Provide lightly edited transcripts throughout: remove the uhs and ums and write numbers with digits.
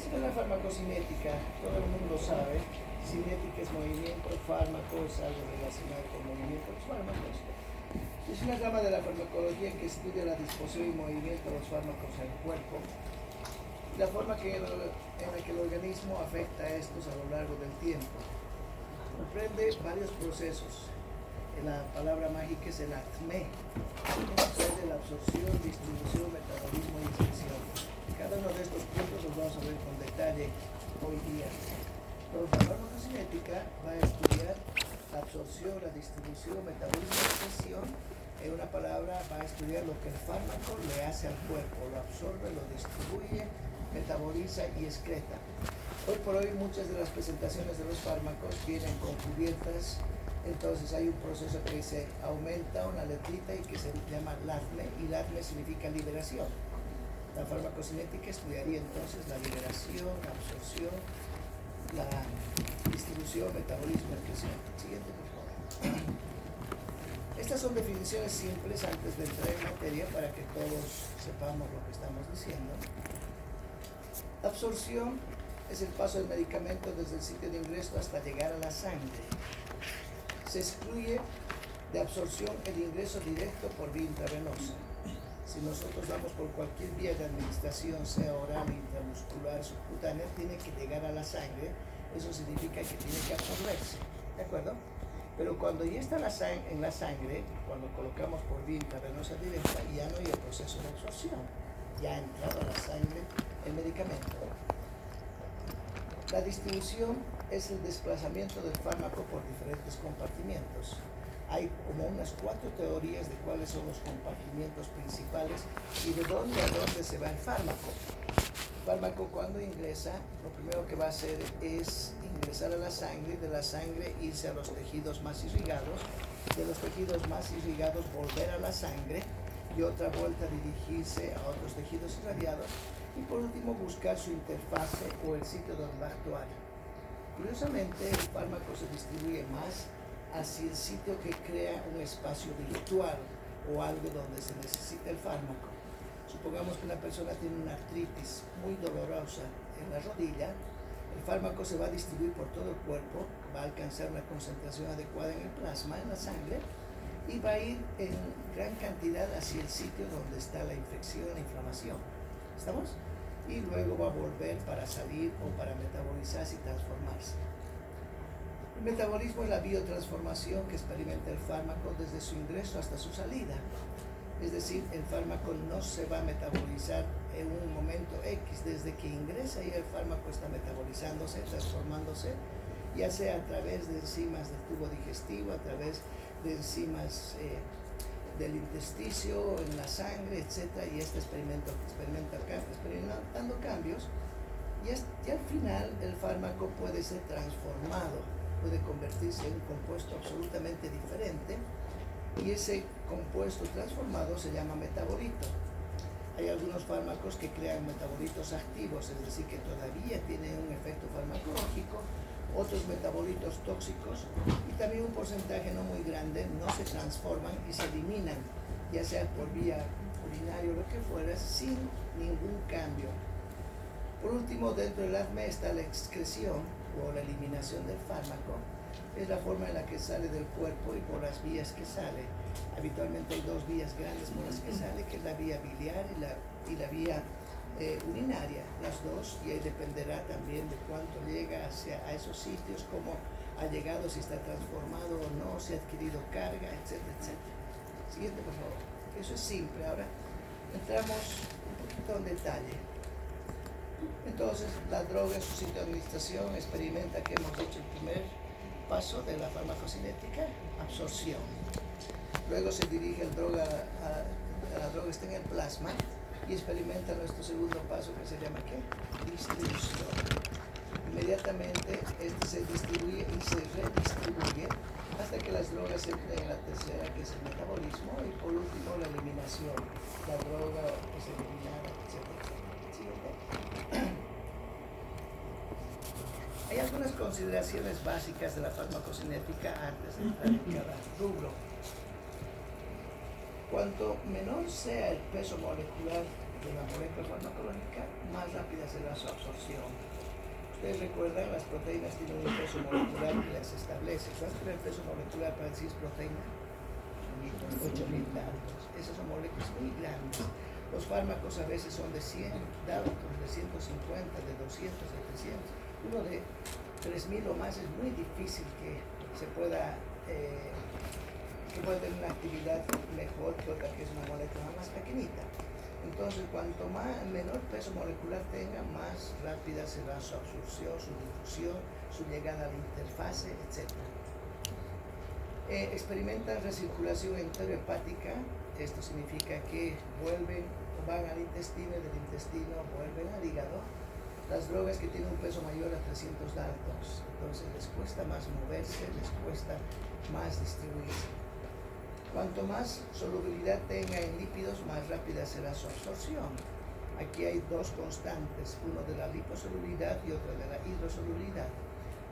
En la farmacocinética, todo el mundo sabe, cinética es movimiento, fármaco es algo relacionado con movimiento, los fármacos. Es una rama de la farmacología que estudia la disposición y movimiento de los fármacos en el cuerpo, la forma en la que el organismo afecta a estos a lo largo del tiempo. Comprende varios procesos. La palabra mágica es el ACME, que la absorción, distribución, metabolismo y excreción. Cada uno de estos puntos los vamos a ver con detalle hoy día. Pero la farmacocinética va a estudiar la absorción, la distribución, metabolismo y excreción. En una palabra, va a estudiar lo que el fármaco le hace al cuerpo, lo absorbe, lo distribuye, metaboliza y excreta. Hoy por hoy muchas de las presentaciones de los fármacos vienen con cubiertas. Entonces hay un proceso que se aumenta una letrita y que se llama LATME, y LATME significa liberación. La farmacocinética estudiaría entonces la liberación, la absorción, la distribución, metabolismo, excreción. Siguiente, por favor. Estas son definiciones simples antes de entrar en materia para que todos sepamos lo que estamos diciendo. La absorción es el paso del medicamento desde el sitio de ingreso hasta llegar a la sangre. Se excluye de absorción el ingreso directo por vía intravenosa. Si nosotros vamos por cualquier vía de administración, sea oral, intramuscular, subcutánea, tiene que llegar a la sangre. Eso significa que tiene que absorberse, ¿de acuerdo? Pero cuando ya está en la sangre, cuando colocamos por vía intravenosa directa, ya no hay el proceso de absorción. Ya ha entrado a la sangre el medicamento. La distribución es el desplazamiento del fármaco por diferentes compartimientos. Hay como unas 4 teorías de cuáles son los compartimientos principales y de dónde a dónde se va el fármaco. El fármaco cuando ingresa, lo primero que va a hacer es ingresar a la sangre, de la sangre irse a los tejidos más irrigados, de los tejidos más irrigados volver a la sangre y otra vuelta dirigirse a otros tejidos irradiados y por último buscar su interfase o el sitio donde va a actuar. Curiosamente, el fármaco se distribuye más hacia el sitio que crea un espacio virtual o algo donde se necesita el fármaco. Supongamos que una persona tiene una artritis muy dolorosa en la rodilla, el fármaco se va a distribuir por todo el cuerpo, va a alcanzar una concentración adecuada en el plasma, en la sangre, y va a ir en gran cantidad hacia el sitio donde está la infección, la inflamación. ¿Estamos? Y luego va a volver para salir o para metabolizarse y transformarse. El metabolismo es la biotransformación que experimenta el fármaco desde su ingreso hasta su salida. Es decir, el fármaco no se va a metabolizar en un momento X. Desde que ingresa ya el fármaco está metabolizándose, transformándose, ya sea a través de enzimas del tubo digestivo, a través de enzimas del intestino, en la sangre, etc. Y este experimentando cambios. Y al final el fármaco puede ser transformado, puede convertirse en un compuesto absolutamente diferente. Y ese compuesto transformado se llama metabolito. Hay algunos fármacos que crean metabolitos activos, es decir, que todavía tienen un efecto farmacológico, otros metabolitos tóxicos y también un porcentaje no muy grande no se transforman y se eliminan, ya sea por vía urinaria o lo que fuera, sin ningún cambio. Por último, dentro del ADME está la excreción o la eliminación del fármaco. Es la forma en la que sale del cuerpo y por las vías que sale. Habitualmente hay 2 vías grandes por las que sale, que es la vía biliar y la vía urinaria, las dos, y ahí dependerá también de cuánto llega a esos sitios, cómo ha llegado, si está transformado o no, si ha adquirido carga, etcétera, etcétera. Siguiente, por favor. Eso es simple. Ahora entramos un poquito en detalle. Entonces, la droga en su sitio de administración experimenta que hemos hecho el primer paso de la farmacocinética, absorción. Luego se dirige la droga está en el plasma y experimenta nuestro segundo paso que se llama ¿qué? Distribución. Inmediatamente este se distribuye y se redistribuye hasta que las drogas entren en la tercera, que es el metabolismo, y por último la eliminación. La droga es eliminada, etc. Siguiente. Hay algunas consideraciones básicas de la farmacocinética antes de entrar en cada rubro. Cuanto menor sea el peso molecular de la molécula farmacológica, más rápida será su absorción. Ustedes recuerdan, las proteínas tienen un peso molecular que las establece. ¿Cuál es el peso molecular para decir proteína? 8.000 daltons. Esas son moléculas muy grandes. Los fármacos a veces son de 100 daltons, de 150, de 200, de 300. Uno de 3.000 o más es muy difícil que se pueda tener una actividad mejor que otra que es una molécula más pequeñita. Entonces, cuanto menor peso molecular tenga, más rápida será su absorción, su difusión, su llegada a la interfase, etc. Experimentan recirculación enterohepática. Esto significa que van al intestino y del intestino vuelven al hígado. Las drogas que tienen un peso mayor a 300 daltons, entonces les cuesta más moverse, les cuesta más distribuirse. Cuanto más solubilidad tenga en lípidos, más rápida será su absorción. Aquí hay dos constantes, uno de la liposolubilidad y otro de la hidrosolubilidad.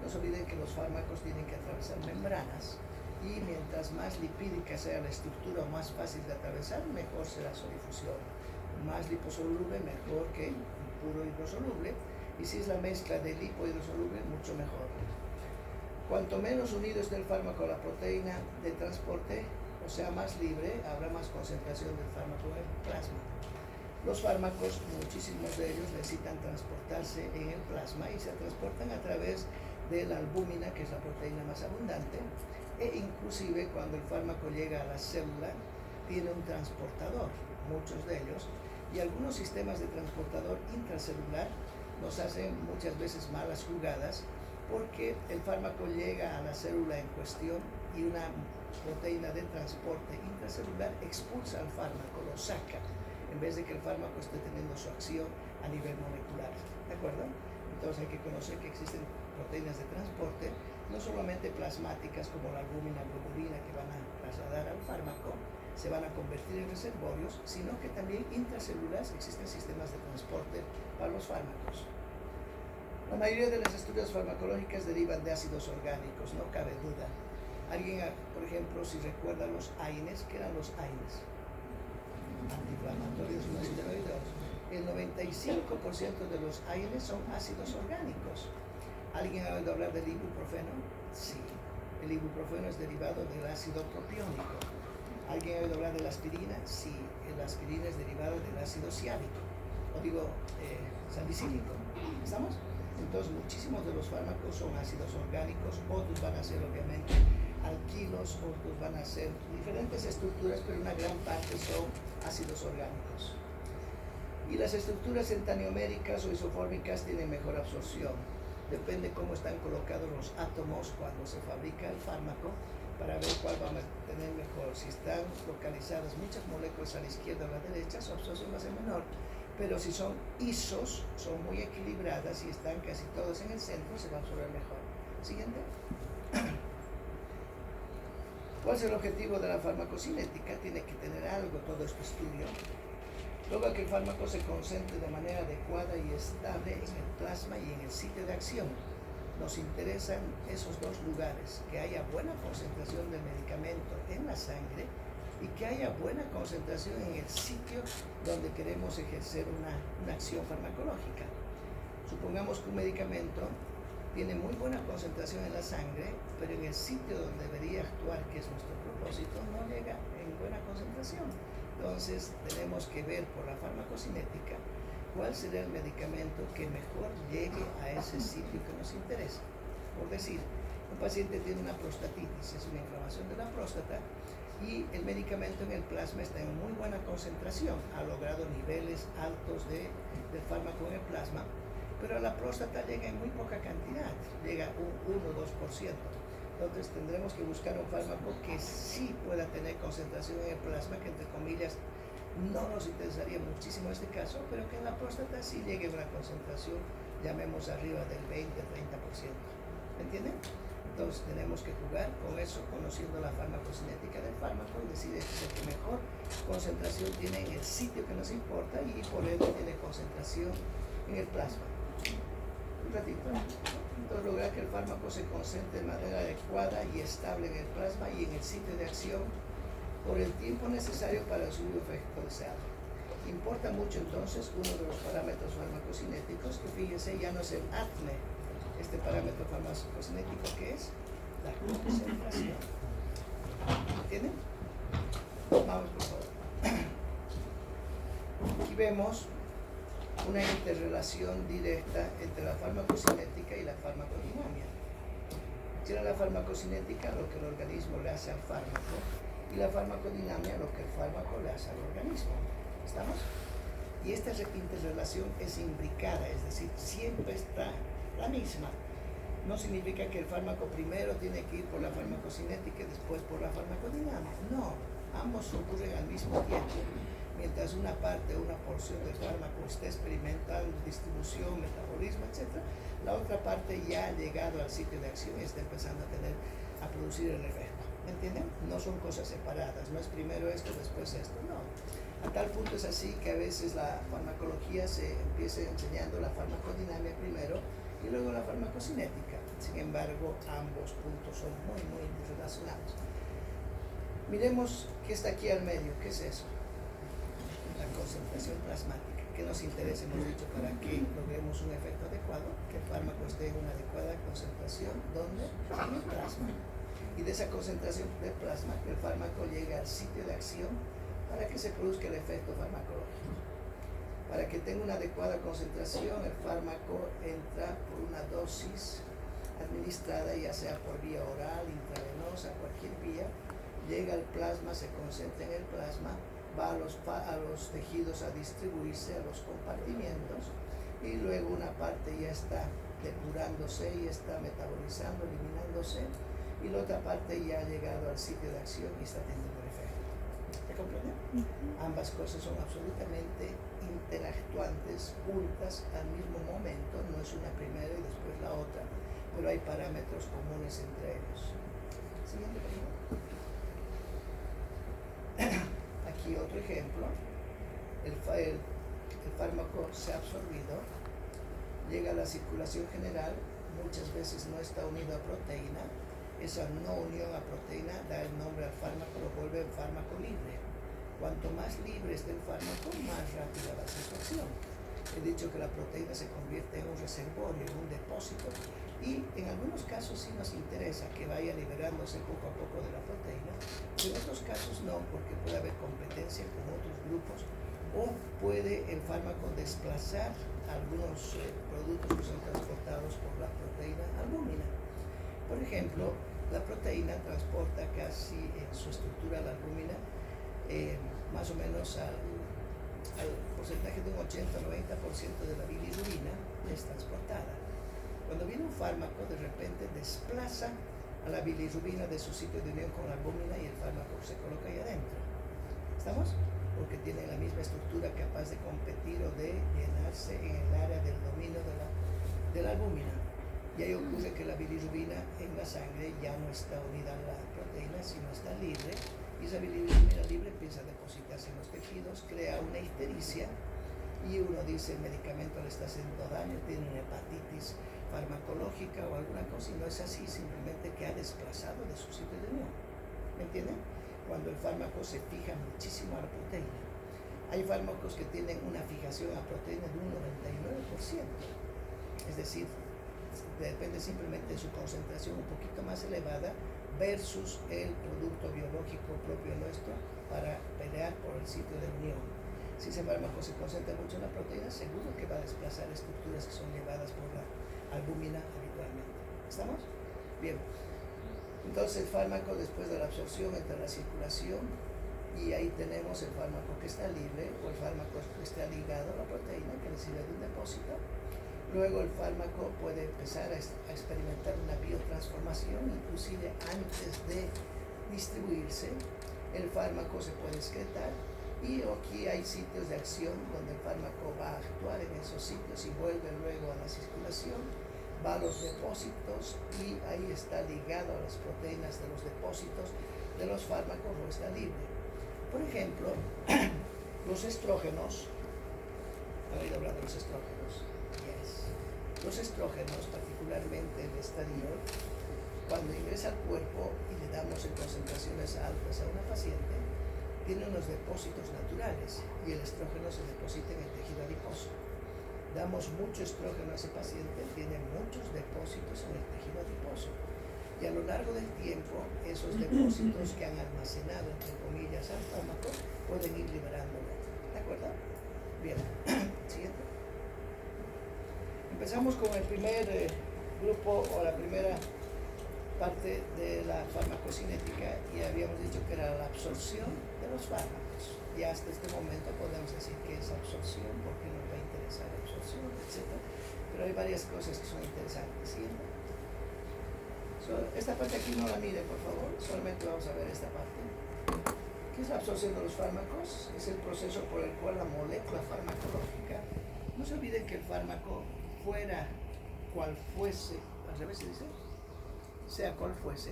No se olviden que los fármacos tienen que atravesar membranas y mientras más lipídica sea la estructura o más fácil de atravesar, mejor será su difusión. Más liposoluble, mejor que puro hidrosoluble, y si es la mezcla de lipo y hidrosoluble, mucho mejor. Cuanto menos unido esté el fármaco a la proteína de transporte, o sea, más libre, habrá más concentración del fármaco en el plasma. Los fármacos, muchísimos de ellos, necesitan transportarse en el plasma y se transportan a través de la albúmina, que es la proteína más abundante, e inclusive cuando el fármaco llega a la célula, tiene un transportador, muchos de ellos, y algunos sistemas de transportador intracelular nos hacen muchas veces malas jugadas porque el fármaco llega a la célula en cuestión y una proteína de transporte intracelular expulsa al fármaco, lo saca, en vez de que el fármaco esté teniendo su acción a nivel molecular. ¿De acuerdo? Entonces hay que conocer que existen proteínas de transporte, no solamente plasmáticas como la albúmina, globulina, que van a trasladar al fármaco, se van a convertir en reservorios, sino que también intracelulares existen sistemas de transporte para los fármacos. La mayoría de las estructuras farmacológicas derivan de ácidos orgánicos, no cabe duda. Alguien, por ejemplo, si recuerda los AINES, ¿qué eran los AINES? Antiinflamatorios no esteroideos. El 95% de los AINES son ácidos orgánicos. ¿Alguien ha oído hablar del ibuprofeno? Sí. El ibuprofeno es derivado del ácido propiónico. ¿Alguien ha oído hablar de la aspirina? Sí. La aspirina es derivada del ácido ciálico, o digo, salicílico. ¿Estamos? Entonces, muchísimos de los fármacos son ácidos orgánicos, otros van a ser obviamente alquilos, otros van a ser diferentes estructuras, pero una gran parte son ácidos orgánicos. Y las estructuras entanioméricas o isofórmicas tienen mejor absorción. Depende cómo están colocados los átomos cuando se fabrica el fármaco, para ver cuál va a tener mejor. Si están localizadas muchas moléculas a la izquierda o a la derecha, su absorción va a ser menor. Pero si son isos, son muy equilibradas y están casi todas en el centro, se va a absorber mejor. Siguiente. ¿Cuál es el objetivo de la farmacocinética? Tiene que tener algo todo este estudio. Luego que el fármaco se concentre de manera adecuada y estable en el plasma y en el sitio de acción. Nos interesan esos dos lugares, que haya buena concentración del medicamento en la sangre y que haya buena concentración en el sitio donde queremos ejercer una acción farmacológica. Supongamos que un medicamento tiene muy buena concentración en la sangre, pero en el sitio donde debería actuar, que es nuestro propósito, no llega en buena concentración. Entonces tenemos que ver por la farmacocinética cuál será el medicamento que mejor llegue a ese sitio que nos interesa. Por decir, un paciente tiene una prostatitis, es una inflamación de la próstata, y el medicamento en el plasma está en muy buena concentración, ha logrado niveles altos del fármaco en el plasma, pero a la próstata llega en muy poca cantidad, llega un 1 o 2%. Entonces tendremos que buscar un fármaco que sí pueda tener concentración en el plasma, que entre comillas no nos interesaría muchísimo en este caso, pero que en la próstata sí llegue a una concentración, llamemos arriba del 20-30%. ¿Me entienden? Entonces tenemos que jugar con eso, conociendo la farmacocinética del fármaco y decir este es el que mejor concentración tiene en el sitio que nos importa y por ende tiene concentración en el plasma. Un ratito. Entonces lograr que el fármaco se concentre de manera adecuada y estable en el plasma y en el sitio de acción por el tiempo necesario para su efecto deseado. Importa mucho entonces uno de los parámetros farmacocinéticos, que fíjense, ya no es el ATME, este parámetro farmacocinético que es la concentración. ¿Entienden? Vamos por favor. Aquí vemos una interrelación directa entre la farmacocinética y la farmacodinamia. Tiene la farmacocinética lo que el organismo le hace al fármaco y la farmacodinamia lo que el fármaco le hace al organismo. ¿Estamos? Y esta interrelación es imbricada, es decir, siempre está la misma. No significa que el fármaco primero tiene que ir por la farmacocinética y después por la farmacodinamia. No, ambos ocurren al mismo tiempo. Mientras una parte o una porción del fármaco está experimentando distribución, metabolismo, etc., la otra parte ya ha llegado al sitio de acción y está empezando a producir el efecto. ¿Me entienden? No son cosas separadas, no es primero esto, después esto, no. A tal punto es así que a veces la farmacología se empieza enseñando la farmacodinamia primero y luego la farmacocinética. Sin embargo, ambos puntos son muy, muy relacionados. Miremos qué está aquí al medio, ¿qué es eso? La concentración plasmática, que nos interesa, hemos dicho, para que logremos un efecto adecuado, que el fármaco esté en una adecuada concentración, ¿dónde? En el plasma. Y de esa concentración de plasma, que el fármaco llegue al sitio de acción para que se produzca el efecto farmacológico. Para que tenga una adecuada concentración, el fármaco entra por una dosis administrada, ya sea por vía oral, intravenosa, cualquier vía, llega al plasma, se concentra en el plasma, va a los tejidos a distribuirse, a los compartimientos, y luego una parte ya está depurándose y está metabolizando, eliminándose, y la otra parte ya ha llegado al sitio de acción y está teniendo el efecto. ¿Me comprenden? Ambas cosas son absolutamente interactuantes, juntas al mismo momento, no es una primera y después la otra, pero hay parámetros comunes entre ellos. Siguiente pregunta. Aquí otro ejemplo, el fármaco se ha absorbido, llega a la circulación general, muchas veces no está unido a proteína, esa no unión a proteína da el nombre al fármaco, lo vuelve un fármaco libre. Cuanto más libre esté el fármaco, más rápida va a ser su acción. He dicho que la proteína se convierte en un reservorio, en un depósito, y en algunos casos sí nos interesa que vaya liberándose poco a poco de la proteína, pero en otros casos no, porque puede haber competencia con otros grupos o puede el fármaco desplazar algunos productos que son transportados por la proteína albúmina. Por ejemplo, la proteína transporta casi en su estructura la albúmina más o menos al porcentaje de un 80-90% de la bilirrubina es transportada. Cuando viene un fármaco, de repente desplaza a la bilirrubina de su sitio de unión con la albúmina y el fármaco se coloca ahí adentro. ¿Estamos? Porque tiene la misma estructura capaz de competir o de llenarse en el área del dominio de la albúmina. Y ahí ocurre que la bilirrubina en la sangre ya no está unida a la proteína, sino está libre. Y esa bilirrubina libre empieza a depositarse en los tejidos, crea una ictericia y uno dice el medicamento le está haciendo daño, tiene una hepatitis farmacológica o alguna cosa, y no es así, simplemente que ha desplazado de su sitio de unión. ¿Me entienden? Cuando el fármaco se fija muchísimo a la proteína. Hay fármacos que tienen una fijación a proteína de un 99%, es decir, depende simplemente de su concentración un poquito más elevada versus el producto biológico propio nuestro para pelear por el sitio de unión. Si ese fármaco se concentra mucho en la proteína, seguro que va a desplazar estructuras que son llevadas por la albúmina habitualmente. ¿Estamos? Bien. Entonces el fármaco, después de la absorción, entra a la circulación y ahí tenemos el fármaco que está libre o el fármaco que está ligado a la proteína que recibe de un depósito. Luego el fármaco puede empezar a experimentar una biotransformación, inclusive antes de distribuirse. El fármaco se puede excretar y aquí hay sitios de acción donde el fármaco va a actuar en esos sitios y vuelve luego a la circulación, va a los depósitos y ahí está ligado a las proteínas de los depósitos de los fármacos o está libre. Por ejemplo, los estrógenos, ¿han oído hablar de los estrógenos? Los estrógenos, particularmente el estradiol, cuando ingresa al cuerpo y le damos en concentraciones altas a una paciente, tiene unos depósitos naturales y el estrógeno se deposita en el tejido adiposo. Damos mucho estrógeno a ese paciente, tiene muchos depósitos en el tejido adiposo. Y a lo largo del tiempo, esos depósitos que han almacenado, entre comillas, al fármaco, pueden ir liberándolo. ¿De acuerdo? Bien. Siguiente. Empezamos con el primer grupo o la primera parte de la farmacocinética y habíamos dicho que era la absorción de los fármacos. Y hasta este momento podemos decir que es absorción porque nos va a interesar la absorción, etc. Pero hay varias cosas que son interesantes. ¿Siguiente? Esta parte aquí no la mire, por favor, solamente vamos a ver esta parte. ¿Qué es la absorción de los fármacos? Es el proceso por el cual la molécula farmacológica, no se olviden que el fármaco fuera cual fuese, al revés se dice, sea cual fuese,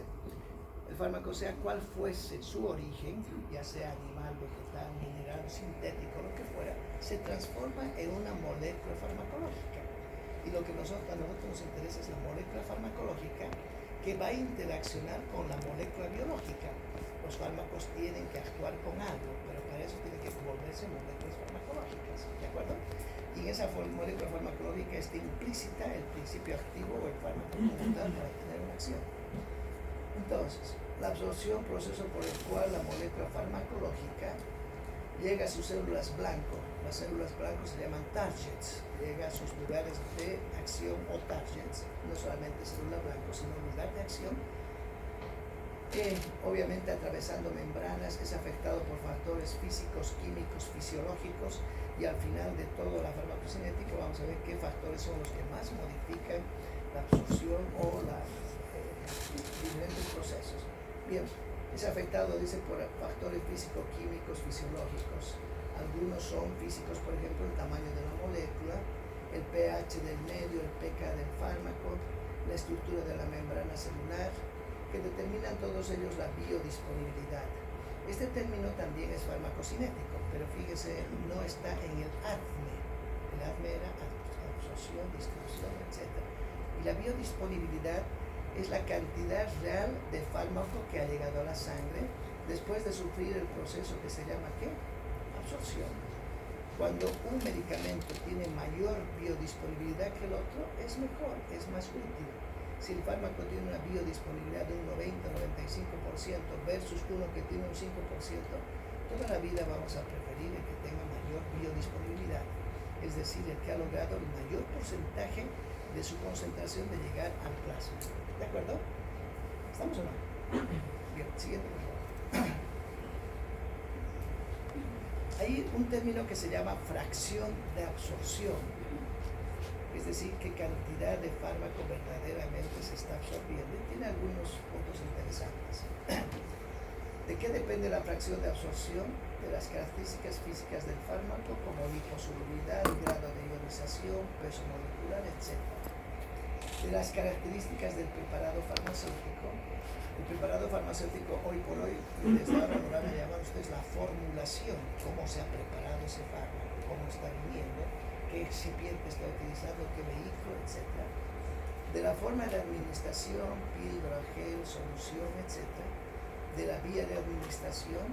el fármaco sea cual fuese su origen, ya sea animal, vegetal, mineral, sintético, lo que fuera, se transforma en una molécula farmacológica. Y lo que a nosotros nos interesa es la molécula farmacológica que va a interaccionar con la molécula biológica. Los fármacos tienen que actuar con algo, pero para eso tienen que volverse moléculas farmacológicas, ¿de acuerdo? Y en esa molécula farmacológica está implícita el principio activo o el fármaco fundamental para tener una acción. Entonces, la absorción, proceso por el cual la molécula farmacológica llega a sus células blanco. Las células blancas se llaman targets, llega a sus lugares de acción o targets, no solamente célula blanco, sino lugar de acción, que obviamente atravesando membranas es afectado por factores físicos, químicos, fisiológicos, y al final de todo la farmacocinética vamos a ver qué factores son los que más modifican la absorción o los diferentes procesos. Bien, es afectado, dice, por factores físico-químicos, fisiológicos. Algunos son físicos, por ejemplo, el tamaño de la molécula, el pH del medio, el pK del fármaco, la estructura de la membrana celular, que determinan todos ellos la biodisponibilidad. Este término también es farmacocinético, pero fíjese, no está en el ADME. El ADME era absorción, distribución, etc. Y la biodisponibilidad es la cantidad real de fármaco que ha llegado a la sangre después de sufrir el proceso que se llama ¿qué? Absorción. Cuando un medicamento tiene mayor biodisponibilidad que el otro, es mejor, es más útil. Si el fármaco tiene una biodisponibilidad de un 90-95% versus uno que tiene un 5%, toda la vida vamos a preferir el que tenga mayor biodisponibilidad, es decir, el que ha logrado el mayor porcentaje de su concentración de llegar al plasma. ¿De acuerdo? ¿Estamos o no? Bien, siguiente por favor. Hay un término que se llama fracción de absorción, es decir, qué cantidad de fármaco verdaderamente se está absorbiendo, y tiene algunos puntos interesantes. ¿De qué depende la fracción de absorción? De las características físicas del fármaco, como liposolubilidad, grado de ionización, peso molecular, etc. De las características del preparado farmacéutico. El preparado farmacéutico hoy por hoy, desde ahora lo van a llamar ustedes la formulación, cómo se ha preparado ese fármaco, cómo está viniendo, qué excipiente está utilizando, qué vehículo, etc. De la forma de administración, píldora, gel, solución, etc. De la vía de administración,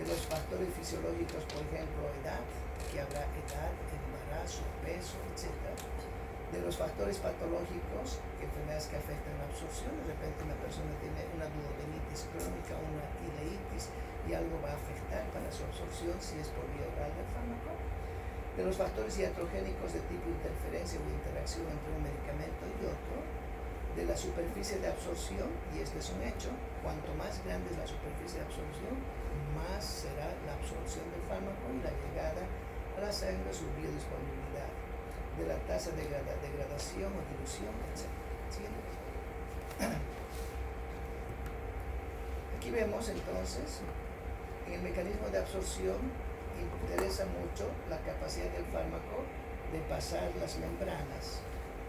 de los factores fisiológicos, por ejemplo, edad, que habrá edad, embarazo, peso, etc. De los factores patológicos, enfermedades que afectan la absorción. De repente una persona tiene una duodenitis crónica, una ileitis, y algo va a afectar para su absorción si es por vía oral del fármaco. De los factores iatrogénicos de tipo interferencia o interacción entre un medicamento y otro. De la superficie de absorción, y este es un hecho, cuanto más grande es la superficie de absorción, más será la absorción del fármaco y la llegada a la sangre, su biodisponibilidad. De la tasa de degradación o dilución, etc. Siguiente. Aquí vemos entonces, en el mecanismo de absorción, interesa mucho la capacidad del fármaco de pasar las membranas.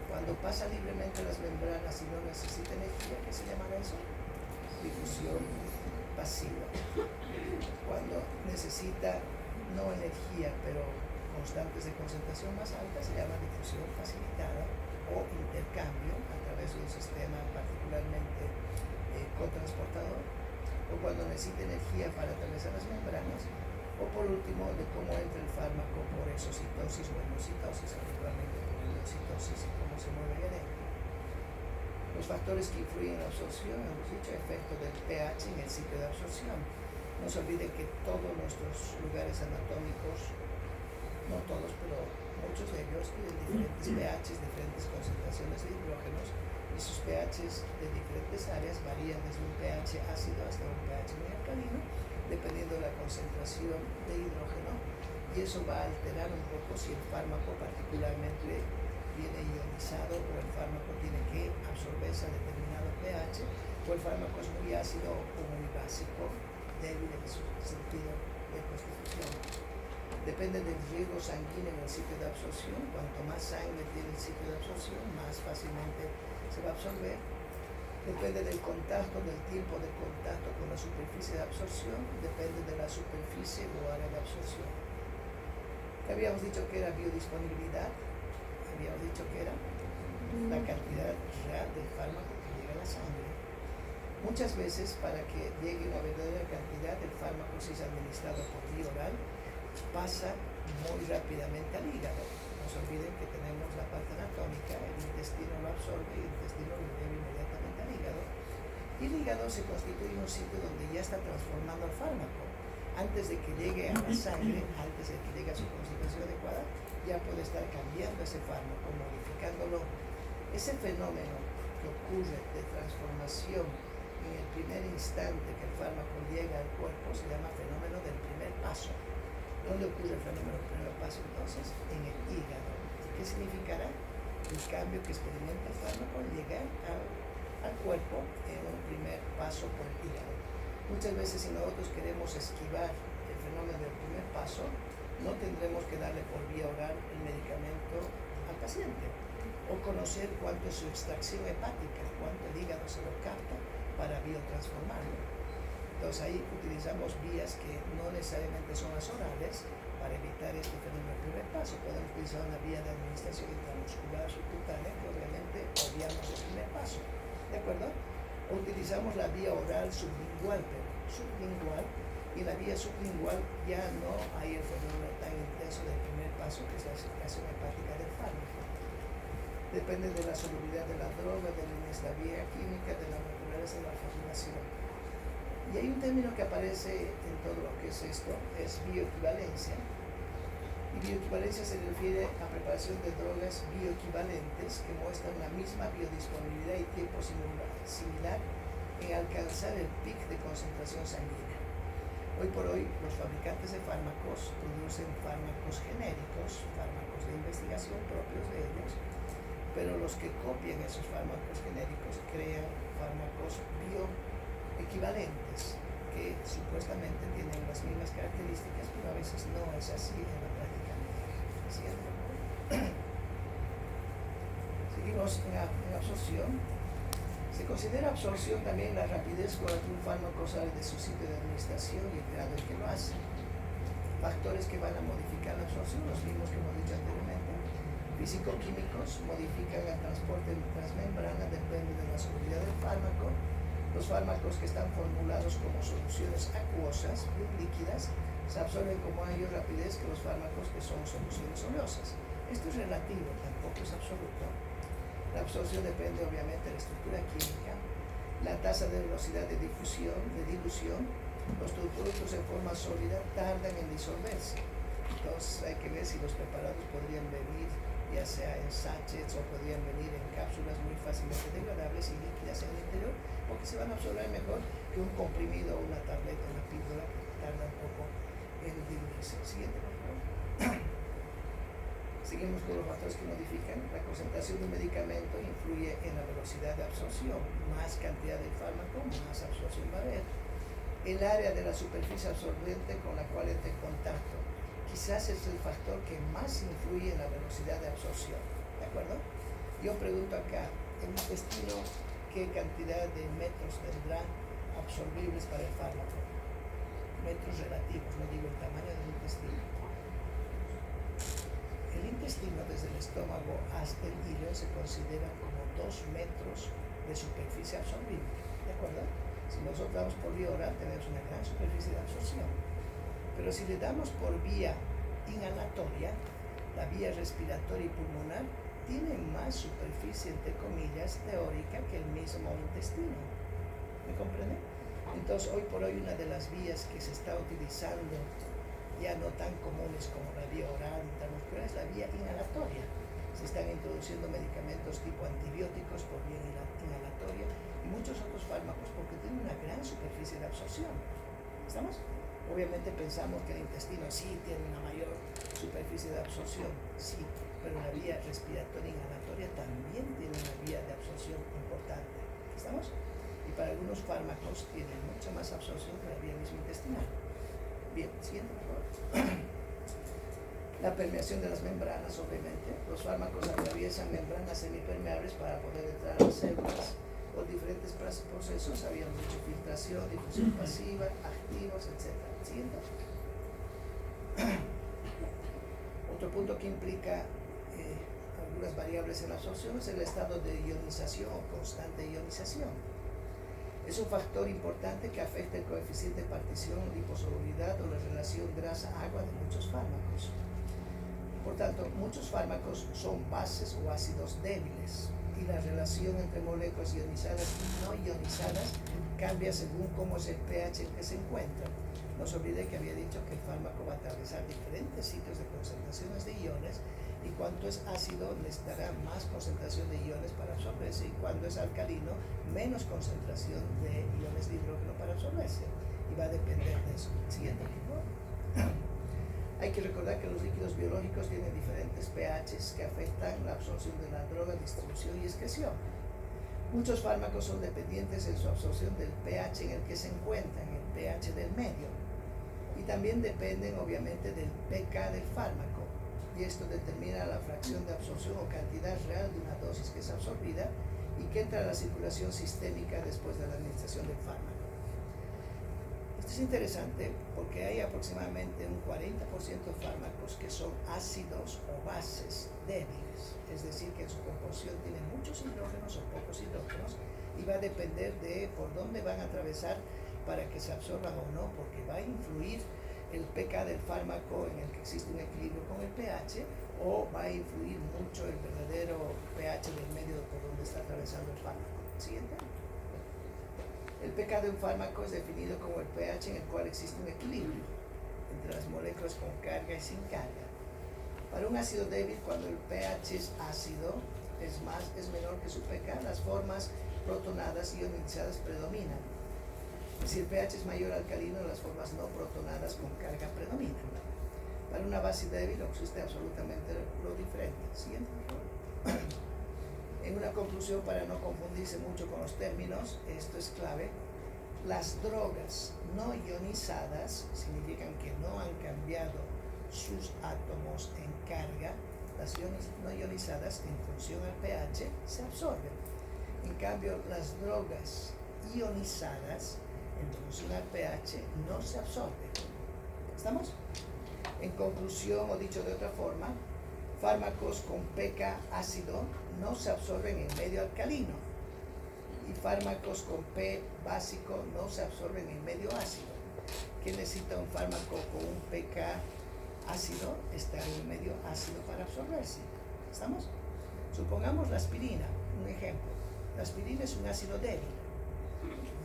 Cuando pasa libremente las membranas y no necesita energía, ¿qué se llama eso? Difusión pasiva. Cuando necesita no energía, pero constantes de concentración más alta, se llama difusión facilitada o intercambio a través de un sistema particularmente cotransportador, o o cuando necesita energía para atravesar las membranas, o por último de cómo entra el fármaco por exocitosis o endocitosis, habitualmente por endocitosis y cómo se mueve ahí adentro. Los factores que influyen en la absorción, hemos dicho, efecto del pH en el sitio de absorción. No se olviden que todos nuestros lugares anatómicos, no todos, pero muchos de ellos, tienen diferentes pHs, diferentes concentraciones de hidrógenos, y sus pHs de diferentes áreas varían desde un pH ácido hasta un pH muy alcalino, dependiendo de la concentración de hidrógeno, y eso va a alterar un poco si el fármaco particularmente viene ionizado o el fármaco tiene que absorberse a determinado pH, o el fármaco es muy ácido o muy básico, débil en su sentido de constitución. Depende del riego sanguíneo en el sitio de absorción. Cuanto más sangre tiene el sitio de absorción, más fácilmente se va a absorber. Depende del contacto, del tiempo de contacto con la superficie de absorción, depende de la superficie o área de absorción. Habíamos dicho que era biodisponibilidad, habíamos dicho que era la cantidad real del fármaco que llega a la sangre. Muchas veces, para que llegue una verdadera cantidad, el fármaco, si es administrado por vía oral, pasa muy rápidamente al hígado. No se olviden que tenemos la parte anatómica, el intestino lo absorbe y el intestino lo lleva inmediatamente al hígado. Y el hígado se constituye un sitio donde ya está transformando el fármaco. Antes de que llegue a la sangre, antes de que llegue a su concentración adecuada, ya puede estar cambiando ese fármaco, modificándolo. Ese fenómeno que ocurre de transformación en el primer instante que el fármaco llega al cuerpo se llama fenómeno del primer paso. ¿Dónde ocurre el fenómeno del primer paso entonces? En el hígado. ¿Qué significará? El cambio que experimenta el fármaco al llegar al cuerpo en un primer paso por el hígado. Muchas veces si nosotros queremos esquivar el fenómeno del primer paso, no tendremos que darle por vía oral el medicamento al paciente, o conocer cuánto es su extracción hepática, cuánto el hígado se lo capta para biotransformarlo. Entonces ahí utilizamos vías que no necesariamente son las orales para evitar este fenómeno del primer paso. Podemos utilizar una vía de administración intramuscular subcutánea, que obviamente obviamos el primer paso, ¿de acuerdo? O utilizamos la vía oral sublingual, pero sublingual, y en la vía sublingual ya no hay el fenómeno tan intenso del primer paso, que es la secreción hepática del fármaco. Depende de la solubilidad de la droga, de la inestabilidad química, de la naturaleza de la formulación. Y hay un término que aparece en todo lo que es esto, es bioequivalencia. Y bioequivalencia se refiere a preparación de drogas bioequivalentes que muestran la misma biodisponibilidad y tiempo similar en alcanzar el pic de concentración sanguínea. Hoy por hoy, los fabricantes de fármacos producen fármacos genéricos, fármacos de investigación propios de ellos, pero los que copian esos fármacos genéricos crean fármacos bioequivalentes que supuestamente tienen las mismas características, pero a veces no es así en la práctica médica, ¿cierto? Seguimos en absorción. Se considera absorción también la rapidez con la que un fármaco sale de su sitio de administración y el grado en que lo hace. Factores que van a modificar la absorción, los mismos que hemos dicho anteriormente. Físico-químicos modifican el transporte transmembrana, depende de la solubilidad del fármaco. Los fármacos que están formulados como soluciones acuosas, bien líquidas, se absorben con mayor rapidez que los fármacos que son soluciones oleosas. Esto es relativo, tampoco es absoluto. La absorción depende obviamente de la estructura química, la tasa de velocidad de dilución. Los productos en forma sólida tardan en disolverse. Entonces hay que ver si los preparados podrían venir ya sea en sachets o podrían venir en cápsulas muy fácilmente degradables y líquidas en el interior, porque se van a absorber mejor que un comprimido o una tableta, una píldora que tarda un poco en diluirse. Siguiente, por favor. Seguimos con los factores que modifican. La concentración de un medicamento influye en la velocidad de absorción. Más cantidad de fármaco, más absorción va a haber. El área de la superficie absorbente con la cual está en contacto quizás es el factor que más influye en la velocidad de absorción, ¿de acuerdo? Yo pregunto acá, el intestino, ¿qué cantidad de metros tendrá absorbibles para el fármaco? Metros relativos, no digo el tamaño del intestino. El intestino desde el estómago hasta el hígado se considera como 2 metros de superficie absorbible, ¿de acuerdo? Si nosotros damos por vía oral, tenemos una gran superficie de absorción. Pero si le damos por vía inhalatoria, la vía respiratoria y pulmonar tiene más superficie, entre comillas, teórica que el mismo intestino. ¿Me comprende? Entonces, hoy por hoy, una de las vías que se está utilizando, ya no tan comunes como la vía oral intramuscular, es la vía inhalatoria. Se están introduciendo medicamentos tipo antibióticos por vía inhalatoria y muchos otros fármacos porque tienen una gran superficie de absorción. ¿Estamos? Obviamente pensamos que el intestino sí tiene una mayor superficie de absorción, sí, pero la vía respiratoria inhalatoria también tiene una vía de absorción importante. ¿Estamos? Y para algunos fármacos tienen mucha más absorción que la vía misma intestinal. Bien, siguiente, por favor. La permeación de las membranas, obviamente. Los fármacos atraviesan membranas semipermeables para poder entrar a las células. Los diferentes procesos, habíamos dicho filtración, difusión pasiva, activos, etc. Siguiente. Otro punto que implica algunas variables en la absorción es el estado de ionización o constante ionización. Es un factor importante que afecta el coeficiente de partición, liposolubilidad o la relación grasa-agua de muchos fármacos. Por tanto, muchos fármacos son bases o ácidos débiles y la relación entre moléculas ionizadas y no ionizadas cambia según cómo es el pH en que se encuentra. No se olvide que había dicho que el fármaco va a atravesar diferentes sitios de concentraciones de iones y cuanto es ácido necesitará más concentración de iones para absorberse y cuando es alcalino menos concentración de iones de hidrógeno para absorberse y va a depender de eso. Siguiente, por favor. Hay que recordar que los líquidos biológicos tienen diferentes pHs que afectan la absorción de la droga, distribución y excreción. Muchos fármacos son dependientes en su absorción del pH en el que se encuentran, el pH del medio. Y también dependen obviamente del pK del fármaco. Y esto determina la fracción de absorción o cantidad real de una dosis que es absorbida y que entra a la circulación sistémica después de la administración del fármaco. Esto es interesante porque hay aproximadamente un 40% de fármacos que son ácidos o bases débiles, es decir, que en su composición tienen muchos hidrógenos o pocos hidrógenos y va a depender de por dónde van a atravesar para que se absorban o no, porque va a influir el pK del fármaco en el que existe un equilibrio con el pH o va a influir mucho el verdadero pH del medio por donde está atravesando el fármaco. Siguiente. El pK de un fármaco es definido como el pH en el cual existe un equilibrio entre las moléculas con carga y sin carga. Para un ácido débil, cuando el pH es ácido, es menor que su pK, las formas protonadas y ionizadas predominan. Si el pH es mayor alcalino, las formas no protonadas con carga predominan. Para una base débil existe absolutamente lo diferente. Siguiente, por favor. En una conclusión, para no confundirse mucho con los términos, esto es clave, las drogas no ionizadas significan que no han cambiado sus átomos en carga. Las no ionizadas, en función al pH, se absorben. En cambio, las drogas ionizadas, en función al pH, no se absorben. ¿Estamos? En conclusión, o dicho de otra forma, fármacos con pK ácido no se absorben en medio alcalino y fármacos con P básico no se absorben en medio ácido. ¿Qué necesita un fármaco con un pK ácido? Estar en medio ácido para absorberse. ¿Estamos? Supongamos la aspirina, un ejemplo. La aspirina es un ácido débil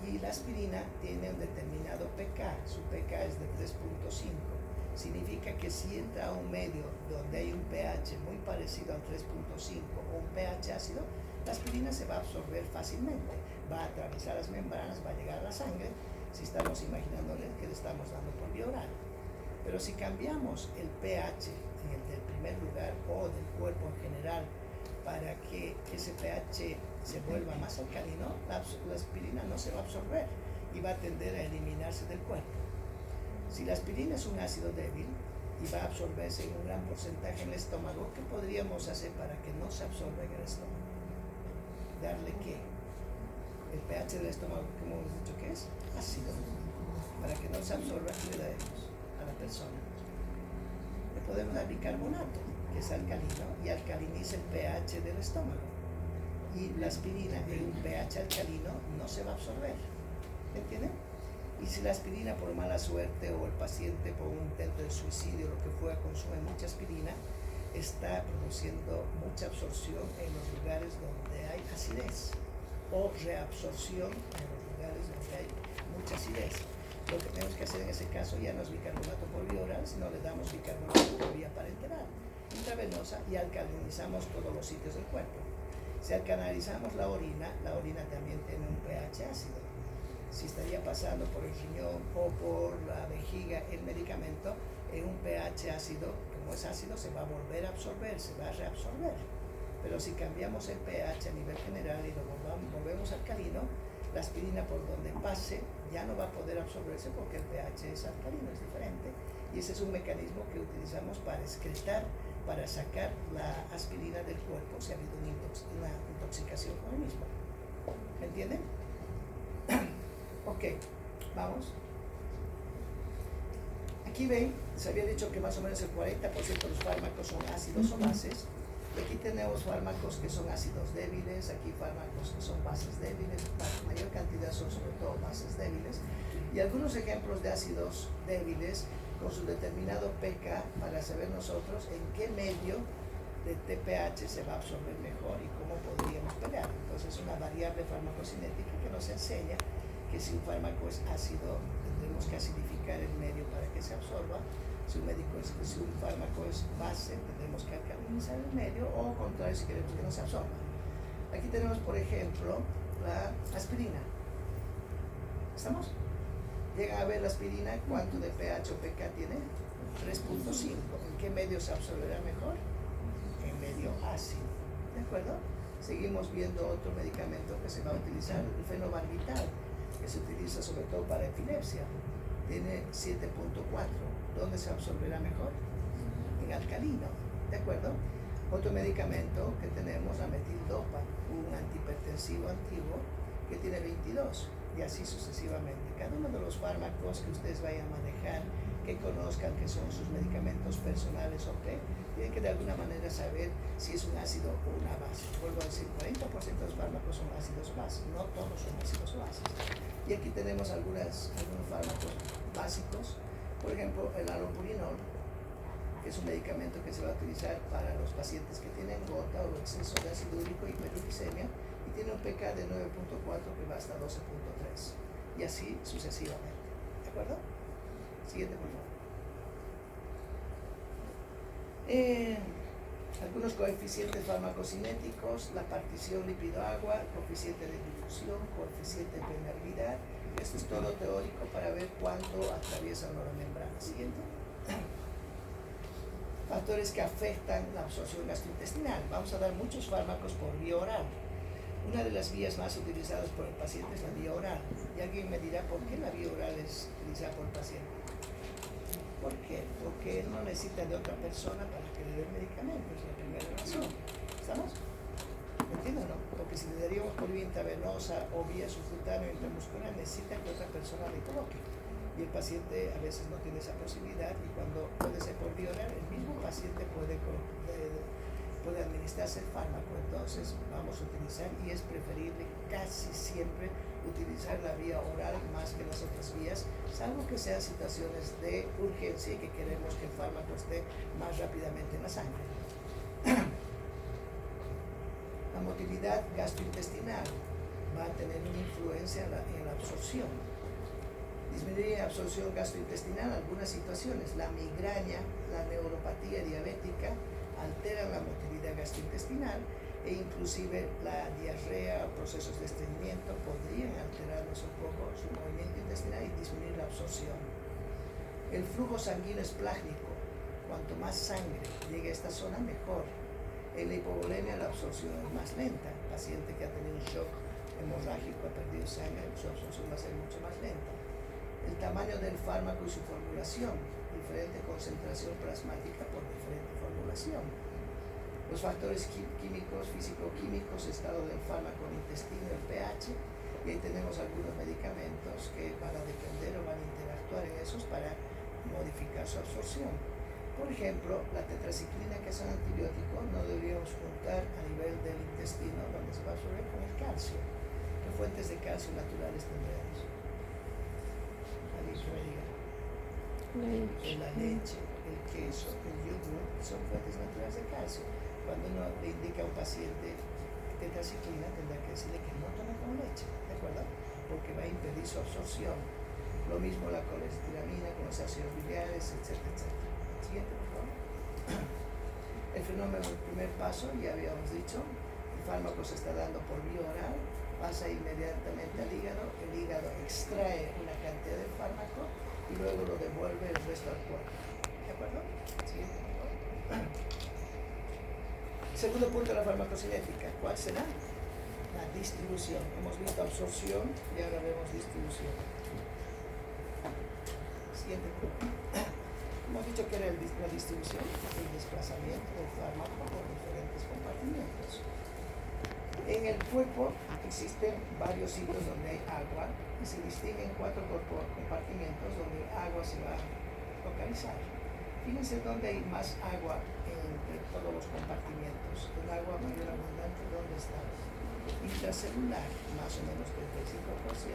y la aspirina tiene un determinado pK. Su pK es de 3.5. Significa que si entra a un medio donde hay un pH muy parecido al 3.5 o un pH ácido, la aspirina se va a absorber fácilmente, va a atravesar las membranas, va a llegar a la sangre, si estamos imaginándole que le estamos dando por vía oral. Pero si cambiamos el pH en el del primer lugar o del cuerpo en general para que ese pH se vuelva más alcalino, la aspirina no se va a absorber y va a tender a eliminarse del cuerpo. Si la aspirina es un ácido débil y va a absorberse en un gran porcentaje en el estómago, ¿qué podríamos hacer para que no se absorba en el estómago? ¿Darle qué? El pH del estómago, como hemos dicho que es ácido. Para que no se absorba, ¿qué le daremos a la persona? Le podemos dar bicarbonato, que es alcalino, y alcaliniza el pH del estómago. Y la aspirina en un pH alcalino no se va a absorber. ¿Entienden? Y si la aspirina por mala suerte o el paciente por un intento de suicidio o lo que fuera consume mucha aspirina, está produciendo mucha absorción en los lugares donde hay acidez o reabsorción en los lugares donde hay mucha acidez. Lo que tenemos que hacer en ese caso ya no es bicarbonato por vía oral, sino le damos bicarbonato por vía parenteral, intravenosa, y alcalinizamos todos los sitios del cuerpo. Si alcalinizamos la orina también tiene un pH ácido. Si estaría pasando por el riñón o por la vejiga el medicamento, en un pH ácido, como es ácido, se va a volver a absorber, se va a reabsorber. Pero si cambiamos el pH a nivel general y lo volvemos alcalino, la aspirina por donde pase ya no va a poder absorberse porque el pH es alcalino, es diferente. Y ese es un mecanismo que utilizamos para excretar, para sacar la aspirina del cuerpo si ha habido una intoxicación con el mismo. ¿Me entienden? Ok, vamos. Aquí ven, se había dicho que más o menos el 40% de los fármacos son ácidos o bases. Aquí tenemos fármacos que son ácidos débiles, aquí fármacos que son bases débiles, la mayor cantidad son sobre todo bases débiles. Y algunos ejemplos de ácidos débiles con su determinado pK para saber nosotros en qué medio de TPH se va a absorber mejor y cómo podríamos pegar. Entonces es una variable farmacocinética que nos enseña que si un fármaco es ácido, tendremos que acidificar el medio para que se absorba. Si un fármaco es base, tendremos que alcalinizar el medio, o al contrario, si queremos que no se absorba. Aquí tenemos, por ejemplo, la aspirina. ¿Estamos? Llegan a ver la aspirina, ¿cuánto de pH o pK tiene? 3.5. ¿En qué medio se absorberá mejor? En medio ácido. ¿De acuerdo? Seguimos viendo otro medicamento que se va a utilizar, el fenobarbital, que se utiliza sobre todo para epilepsia. Tiene 7.4. ¿Dónde se absorberá mejor? En alcalino. ¿De acuerdo? Otro medicamento que tenemos, la metildopa, un antihipertensivo antiguo que tiene 22, y así sucesivamente. Cada uno de los fármacos que ustedes vayan a manejar, que conozcan que son sus medicamentos personales o qué, tienen que de alguna manera saber si es un ácido o una base. Vuelvo a decir, 40% de los fármacos son ácidos o bases, no todos son ácidos o bases. Y aquí tenemos algunos fármacos básicos, por ejemplo, el alopurinol, que es un medicamento que se va a utilizar para los pacientes que tienen gota o exceso de ácido úrico y hiperuricemia, y tiene un pK de 9.4 que va hasta 12.3, y así sucesivamente. ¿De acuerdo? Siguiente, por favor. Algunos coeficientes farmacocinéticos, la partición lípido-agua, coeficiente de difusión, coeficiente de permeabilidad. Esto es todo teórico para ver cuánto atraviesa una membrana. Siguiente. Factores que afectan la absorción gastrointestinal. Vamos a dar muchos fármacos por vía oral. Una de las vías más utilizadas por el paciente es la vía oral. Y alguien me dirá, ¿por qué la vía oral es utilizada por el paciente? ¿Por qué? Porque él no necesita de otra persona para que le dé el medicamento, es la primera razón. ¿Estamos? ¿Me entienden o no? Porque si le daríamos por vía intravenosa o vía subcutánea o intramuscular, necesita que otra persona le coloque. Y el paciente a veces no tiene esa posibilidad, y cuando puede ser por vía oral, el mismo paciente puede administrarse el fármaco. Entonces vamos a utilizar, y es preferible casi siempre utilizar la vía oral más que las otras vías, salvo que sean situaciones de urgencia y que queremos que el fármaco esté más rápidamente en la sangre. La motilidad gastrointestinal va a tener una influencia en la absorción. Disminuye la absorción gastrointestinal en algunas situaciones. La migraña, la neuropatía diabética alteran la motilidad gastrointestinal, e inclusive la diarrea o procesos de estreñimiento podrían alterarnos un poco su movimiento intestinal y disminuir la absorción. El flujo sanguíneo es plásmico. Cuanto más sangre llegue a esta zona, mejor. En la hipovolemia la absorción es más lenta. El paciente que ha tenido un shock hemorrágico, ha perdido sangre, su absorción va a ser mucho más lenta. El tamaño del fármaco y su formulación, diferente concentración plasmática por diferente formulación. Los factores químicos, físico-químicos, estado del fármaco, el intestino, el pH, y ahí tenemos algunos medicamentos que van a depender o van a interactuar en esos para modificar su absorción. Por ejemplo, la tetraciclina, que es un antibiótico, no deberíamos juntar a nivel del intestino donde se va a absorber con el calcio. ¿Qué fuentes de calcio naturales tendremos? alguien que me diga. La leche, el queso, el yogur son fuentes naturales de calcio. Cuando uno le indica a un paciente tetraciclina, tendrá que decirle que no tome con leche, ¿de acuerdo? Porque va a impedir su absorción. Lo mismo la colestiramina con los ácidos biliares, etcétera, etcétera. Siguiente, por favor. El fenómeno del primer paso, ya habíamos dicho, el fármaco se está dando por vía oral, pasa inmediatamente al hígado, el hígado extrae una cantidad de fármaco y luego lo devuelve el resto al cuerpo. ¿De acuerdo? Siguiente, por favor. Segundo punto de la farmacocinética, ¿cuál será? La distribución. Hemos visto absorción y ahora vemos distribución. Siguiente punto. Hemos dicho que era la distribución, el desplazamiento del fármaco por diferentes compartimentos. En el cuerpo existen varios sitios donde hay agua y se distinguen 4 compartimentos donde el agua se va a localizar. Fíjense dónde hay más agua entre todos los compartimentos. El agua mayor abundante, ¿dónde está? Intracelular, más o menos 35%,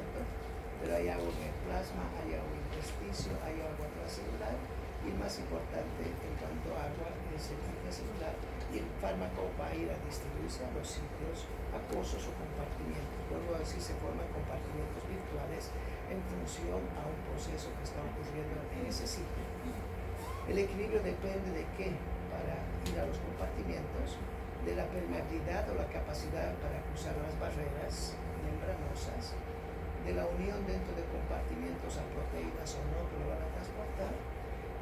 pero hay agua en el plasma, hay agua en el intersticio, hay agua transcelular y el más importante en cuanto a agua es el intracelular y el fármaco va a ir a distribuirse a los sitios acuosos o compartimentos. Luego así se forman compartimentos virtuales en función a un proceso que está ocurriendo en ese sitio. El equilibrio depende de qué para ir a los compartimentos, de la permeabilidad o la capacidad para cruzar las barreras membranosas, de la unión dentro de compartimentos a proteínas o no que lo van a transportar,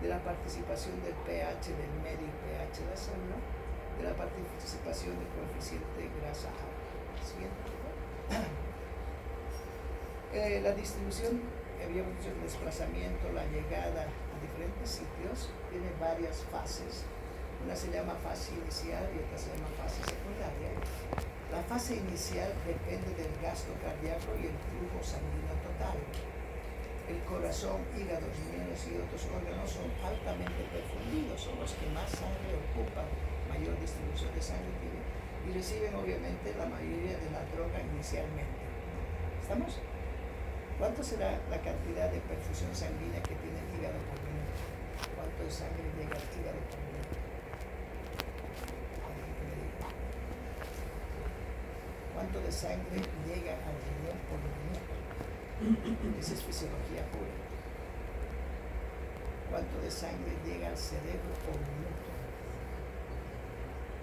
de la participación del pH del medio y pH de la célula, de la participación del coeficiente grasa-agua. Siguiente. La distribución, habíamos dicho, el desplazamiento, la llegada a diferentes sitios, tiene varias fases. Una se llama fase inicial y otra se llama fase secundaria. La fase inicial depende del gasto cardíaco y el flujo sanguíneo total. El corazón, hígado, riñones y otros órganos son altamente perfundidos, son los que más sangre ocupan, mayor distribución de sangre tienen y reciben obviamente la mayoría de la droga inicialmente. ¿Estamos? ¿Cuánto será la cantidad de perfusión sanguínea que tiene el hígado por minuto? ¿Cuánto de sangre llega al hígado por minuto? ¿Cuánto de sangre llega al riñón por minuto? Esa es fisiología pura. ¿Cuánto de sangre llega al cerebro por minuto?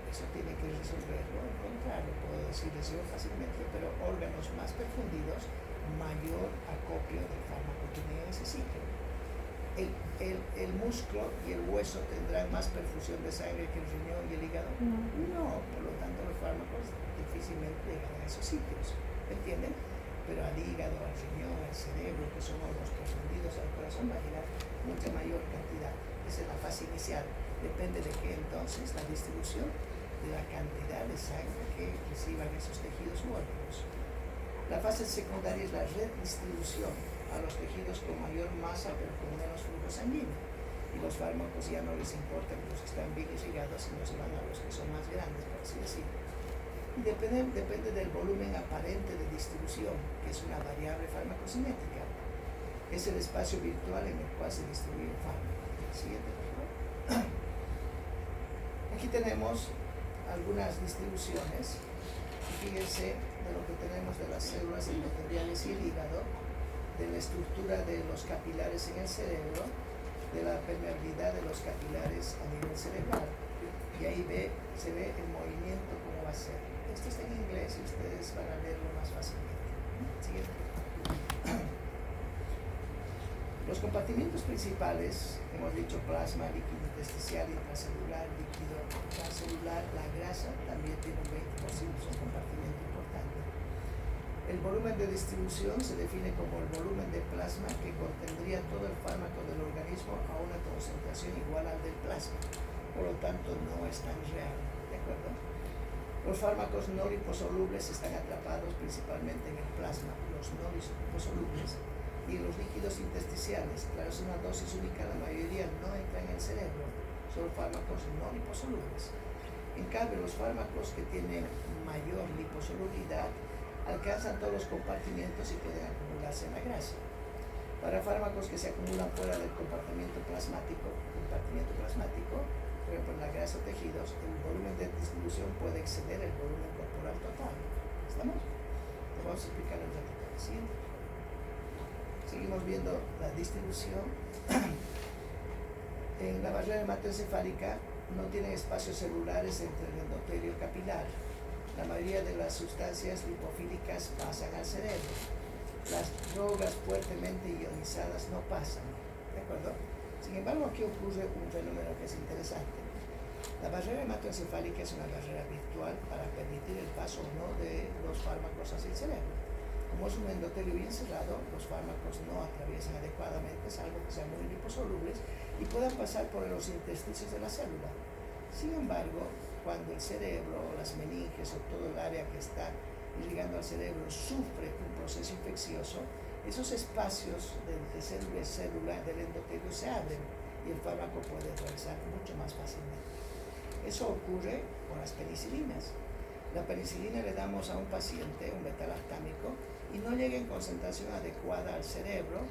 Eso tiene que resolverlo, encontrarlo, puedo decirles yo fácilmente, pero órganos más perfundidos, mayor acopio del fármaco que tiene en ese sitio. El músculo y el hueso tendrán más perfusión de sangre que el riñón y el hígado. No, por lo tanto los fármacos difícilmente llegan a esos sitios, ¿me entienden? Pero al hígado, al riñón, al cerebro, que son órganos perfundidos, al corazón va a llegar mucha mayor cantidad. Esa es la fase inicial. Depende de qué entonces la distribución de la cantidad de sangre que reciban esos tejidos u órganos. La fase secundaria es la redistribución a los tejidos con mayor masa pero con menos flujo sanguíneo. Y los fármacos ya no les importan los que están bien irrigados, sino se van a los que son más grandes, por así decirlo. Y depende del volumen aparente de distribución, que es una variable farmacocinética. Es el espacio virtual en el cual se distribuye el fármaco. Siguiente, por favor. Aquí tenemos algunas distribuciones. Fíjense de lo que tenemos de las células endoteliales y el hígado, de la estructura de los capilares en el cerebro, de la permeabilidad de los capilares a nivel cerebral. Y ahí se ve el movimiento cómo va a ser. Esto está en inglés y ustedes van a leerlo más fácilmente. Siguiente. Los compartimentos principales, hemos dicho plasma, líquido intersticial, intracelular, líquido transcelular, la grasa también tiene un 20%, es un compartimento importante. El volumen de distribución se define como el volumen de plasma que contendría todo el fármaco del organismo a una concentración igual al del plasma, por lo tanto no es tan real, ¿de acuerdo? Los fármacos no liposolubles están atrapados principalmente en el plasma, los no liposolubles, y los líquidos intersticiales. Claro, es una dosis única, la mayoría no entra en el cerebro, son fármacos no liposolubles. En cambio, los fármacos que tienen mayor liposolubilidad alcanzan todos los compartimentos y pueden acumularse en la grasa. Para fármacos que se acumulan fuera del compartimiento plasmático, por ejemplo en la grasa o tejidos, el volumen de distribución puede exceder el volumen corporal total. ¿Estamos? Lo vamos a explicar en un ratito. Siguiente. Seguimos viendo la distribución. En la barrera hematoencefálica no tienen espacios celulares entre el endotelio capilar. La mayoría de las sustancias lipofílicas pasan al cerebro. Las drogas fuertemente ionizadas no pasan, ¿de acuerdo? Sin embargo, aquí ocurre un fenómeno que es interesante. La barrera hematoencefálica es una barrera virtual para permitir el paso o no de los fármacos hacia el cerebro. Como es un endotelio bien cerrado, los fármacos no atraviesan adecuadamente, salvo que sean muy liposolubles, y puedan pasar por los intersticios de la célula. Sin embargo, cuando el cerebro, las meninges o todo el área que está irrigando al cerebro sufre un proceso infeccioso, esos espacios de célula y célula del endotelio se abren y el fármaco puede atravesar mucho más fácilmente. Eso ocurre con las penicilinas. La penicilina le damos a un paciente, un betalactámico, y no llega en concentración adecuada al cerebro,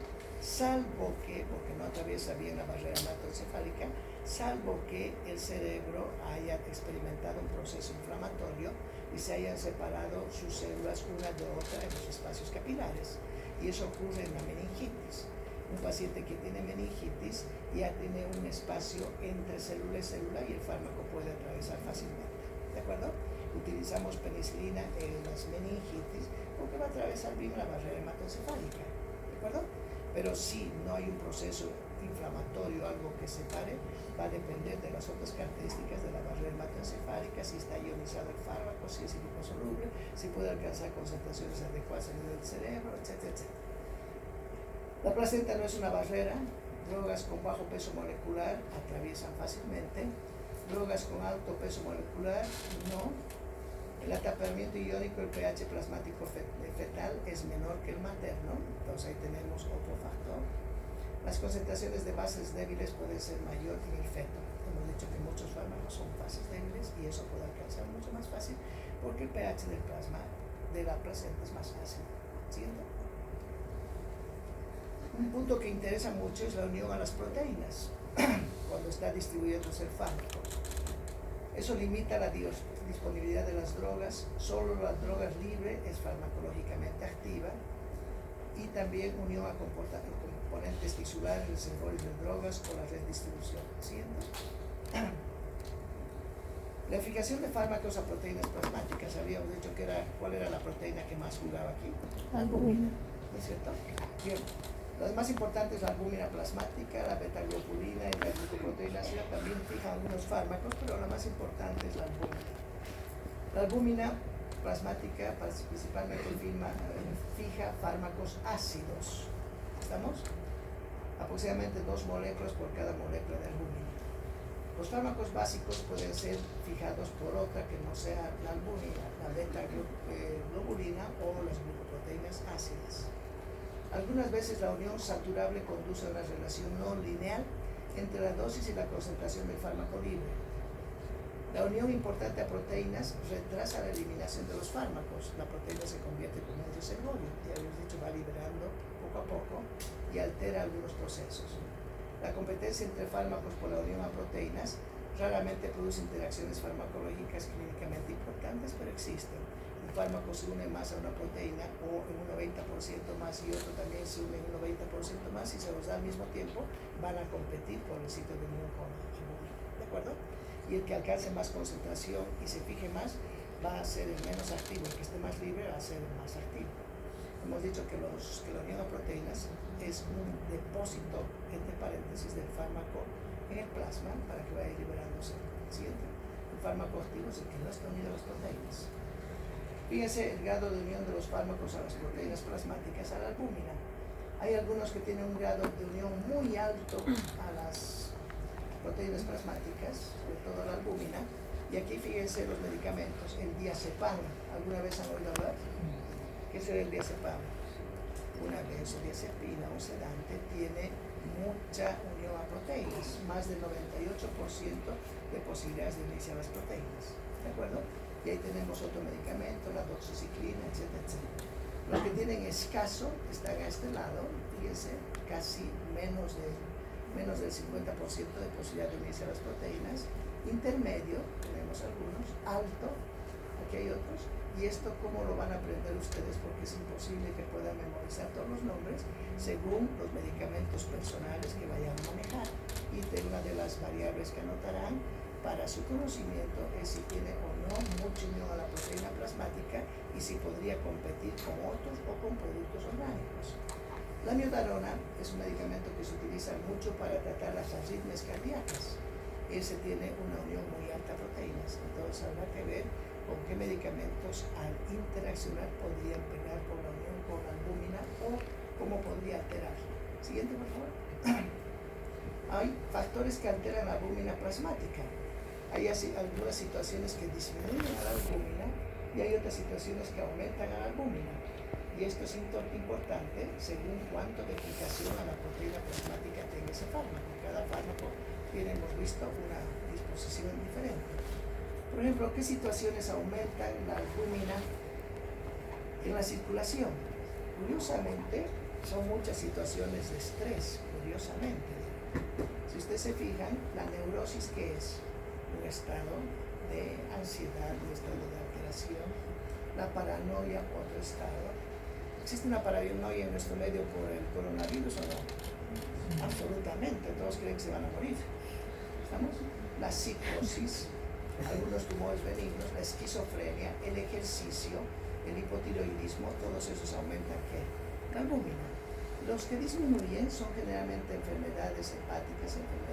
salvo que, porque no atraviesa bien la barrera hematoencefálica, salvo que el cerebro haya experimentado un proceso inflamatorio y se hayan separado sus células una de otra en los espacios capilares. Y eso ocurre en la meningitis. Un paciente que tiene meningitis ya tiene un espacio entre célula y célula y el fármaco puede atravesar fácilmente. ¿De acuerdo? Utilizamos penicilina en las meningitis porque va a atravesar bien la barrera hematoencefálica. ¿De acuerdo? Pero si no hay un proceso inflamatorio, algo que separe, va a depender de las otras características de la barrera hematoencefálica, si está ionizado el fármaco, si es liposoluble, si puede alcanzar concentraciones adecuadas a nivel del cerebro, etcétera, etcétera. La placenta no es una barrera. Drogas con bajo peso molecular atraviesan fácilmente. Drogas con alto peso molecular no. El atapiamiento iónico, el pH plasmático fetal es menor que el materno, entonces ahí tenemos otro factor. Las concentraciones de bases débiles pueden ser mayor en el feto. Hemos dicho que muchos fármacos son bases débiles y eso puede alcanzar mucho más fácil porque el pH del plasma de la placenta es más fácil. ¿Siguiente? Un punto que interesa mucho es la unión a las proteínas cuando está distribuyéndose el fármaco. Eso limita la disponibilidad de las drogas. Solo las drogas libres es farmacológicamente activa y también unión a componentes tisulares, reservorios de drogas o la red de distribución. ¿Siguiente? La fijación de fármacos a proteínas plasmáticas, habíamos dicho que ¿cuál era la proteína que más jugaba aquí? Albúmina. ¿No es cierto? Bien. Las más importantes, la albúmina plasmática, la betaglobulina y la glucoproteína ácida también fijan algunos fármacos, pero la más importante es la albúmina. La albúmina plasmática principalmente fija fármacos ácidos. ¿Estamos? Aproximadamente 2 moléculas por cada molécula de albúmina. Los fármacos básicos pueden ser fijados por otra que no sea la albúmina, la betaglobulina o las glucoproteínas ácidas. Algunas veces la unión saturable conduce a una relación no lineal entre la dosis y la concentración del fármaco libre. La unión importante a proteínas retrasa la eliminación de los fármacos. La proteína se convierte como un reservorio, ya habíamos dicho, va liberando poco a poco y altera algunos procesos. La competencia entre fármacos por la unión a proteínas raramente produce interacciones farmacológicas clínicamente importantes, pero existen. Un fármaco se une más a una proteína o en un 90% más y otro también se une en un 90% más y se los da al mismo tiempo, van a competir por el sitio de unión con albúmina. ¿De acuerdo? Y el que alcance más concentración y se fije más va a ser el menos activo, el que esté más libre va a ser el más activo. Hemos dicho que la unión a proteínas es un depósito, entre paréntesis, del fármaco en el plasma para que vaya liberándose. Siguiente. El fármaco activo es el que no está unido a las proteínas. Fíjense el grado de unión de los fármacos a las proteínas plasmáticas, a la albúmina. Hay algunos que tienen un grado de unión muy alto a las proteínas plasmáticas, sobre todo a la albúmina. Y aquí fíjense los medicamentos, el diazepam. ¿Alguna vez han oído hablar? ¿Qué es el diazepam? Una benzodiazepina, un sedante, tiene mucha unión a proteínas, más del 98% de posibilidades de iniciar las proteínas. ¿De acuerdo? Y ahí tenemos otro medicamento, la doxiciclina, etcétera, etcétera. Los que tienen escaso están a este lado, fíjense, casi menos del 50% de posibilidad de unirse a las proteínas. Intermedio, tenemos algunos. Alto, aquí hay otros. Y esto, ¿cómo lo van a aprender ustedes? Porque es imposible que puedan memorizar todos los nombres según los medicamentos personales que vayan a manejar. Y una de las variables que anotarán para su conocimiento es si tiene o no mucha unión a la proteína plasmática y si podría competir con otros o con productos orgánicos. La miodarona es un medicamento que se utiliza mucho para tratar las arritmias cardíacas. Ese tiene una unión muy alta a proteínas, entonces habrá que ver con qué medicamentos al interaccionar podrían pegar con la unión con la albúmina o cómo podría alterar. Siguiente, por favor. Hay factores que alteran la albúmina plasmática. Hay algunas situaciones que disminuyen a la albúmina y hay otras situaciones que aumentan a la albúmina. Y esto es importante según cuánto de aplicación a la proteína plasmática tenga ese fármaco. Cada fármaco tiene, hemos visto, una disposición diferente. Por ejemplo, ¿qué situaciones aumentan la albúmina en la circulación? Curiosamente, son muchas situaciones de estrés, curiosamente. Si ustedes se fijan, la neurosis, ¿qué es? Un estado de ansiedad, un estado de alteración. La paranoia, otro estado. ¿Existe una paranoia en nuestro medio por el coronavirus o no? Absolutamente, todos creen que se van a morir. ¿Estamos? La psicosis, algunos tumores benignos, la esquizofrenia, el ejercicio, el hipotiroidismo, todos esos aumentan ¿qué? La albúmina. Los que disminuyen son generalmente enfermedades hepáticas, enfermedades